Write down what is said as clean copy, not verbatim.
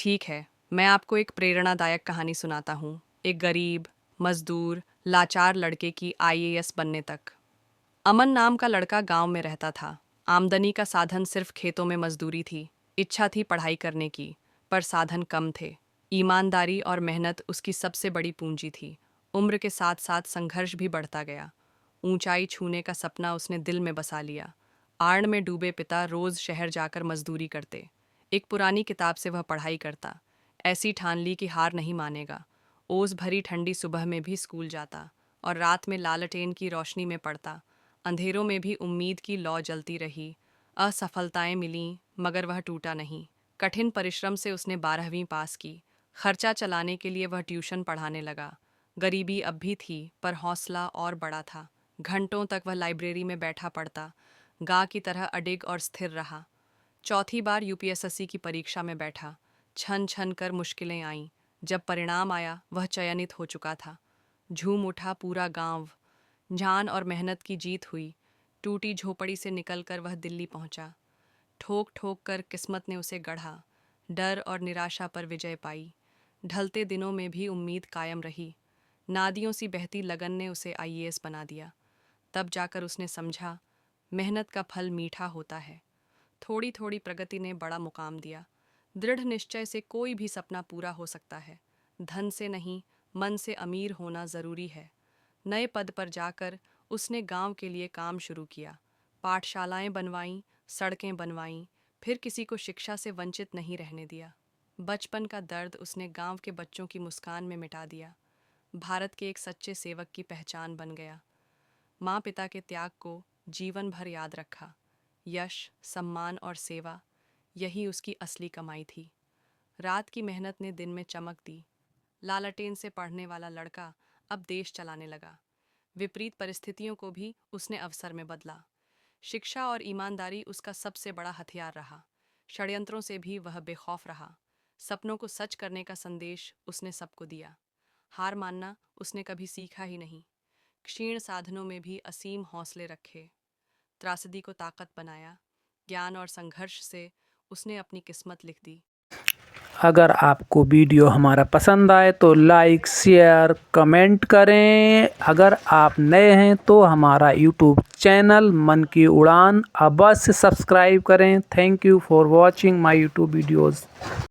ठीक है, मैं आपको एक प्रेरणादायक कहानी सुनाता हूँ। एक गरीब, मजदूर, लाचार लड़के की आईएएस बनने तक। अमन नाम का लड़का गांव में रहता था। आमदनी का साधन सिर्फ खेतों में मजदूरी थी। इच्छा थी पढ़ाई करने की, पर साधन कम थे। ईमानदारी और मेहनत उसकी सबसे बड़ी पूंजी थी। उम्र के साथ साथ संघर्ष भी बढ़ता गया। ऊंचाई छूने का सपना उसने दिल में बसा लिया। आड़ में डूबे पिता रोज शहर जाकर मजदूरी करते। एक पुरानी किताब से वह पढ़ाई करता। ऐसी ठान ली कि हार नहीं मानेगा। ओस भरी ठंडी सुबह में भी स्कूल जाता और रात में लालटेन की रोशनी में पढ़ता। अंधेरों में भी उम्मीद की लौ जलती रही। असफलताएं मिलीं, मगर वह टूटा नहीं। कठिन परिश्रम से उसने 12वीं पास की। खर्चा चलाने के लिए वह ट्यूशन पढ़ाने लगा। गरीबी अब भी थी, पर हौसला और बड़ा था। घंटों तक वह लाइब्रेरी में बैठा पढ़ता। गा की तरह अडिग और स्थिर रहा। चौथी बार यूपीएसएससी की परीक्षा में बैठा। छन छन कर मुश्किलें आईं। जब परिणाम आया, वह चयनित हो चुका था। झूम उठा पूरा गांव। जान और मेहनत की जीत हुई। टूटी झोपड़ी से निकलकर वह दिल्ली पहुंचा। ठोक ठोक कर किस्मत ने उसे गढ़ा। डर और निराशा पर विजय पाई। ढलते दिनों में भी उम्मीद कायम रही। नादियों सी बहती लगन ने उसे आईएएस बना दिया। तब जाकर उसने समझा, मेहनत का फल मीठा होता है। थोड़ी थोड़ी प्रगति ने बड़ा मुकाम दिया। दृढ़ निश्चय से कोई भी सपना पूरा हो सकता है। धन से नहीं, मन से अमीर होना ज़रूरी है। नए पद पर जाकर उसने गांव के लिए काम शुरू किया। पाठशालाएं बनवाईं, सड़कें बनवाईं, फिर किसी को शिक्षा से वंचित नहीं रहने दिया। बचपन का दर्द उसने गांव के बच्चों की मुस्कान में मिटा दिया। भारत के एक सच्चे सेवक की पहचान बन गया। माँ पिता के त्याग को जीवन भर याद रखा। यश, सम्मान और सेवा, यही उसकी असली कमाई थी। रात की मेहनत ने दिन में चमक दी। लालटेन से पढ़ने वाला लड़का अब देश चलाने लगा। विपरीत परिस्थितियों को भी उसने अवसर में बदला। शिक्षा और ईमानदारी उसका सबसे बड़ा हथियार रहा। षड्यंत्रों से भी वह बेखौफ रहा। सपनों को सच करने का संदेश उसने सबको दिया। हार मानना उसने कभी सीखा ही नहीं। क्षीण साधनों में भी असीम हौसले रखे। त्रासदी को ताकत बनाया। ज्ञान और संघर्ष से उसने अपनी किस्मत लिख दी। अगर आपको वीडियो हमारा पसंद आए तो लाइक, शेयर, कमेंट करें। अगर आप नए हैं तो हमारा यूट्यूब चैनल मन की उड़ान अवश्य सब्सक्राइब करें। Thank you for watching my YouTube videos.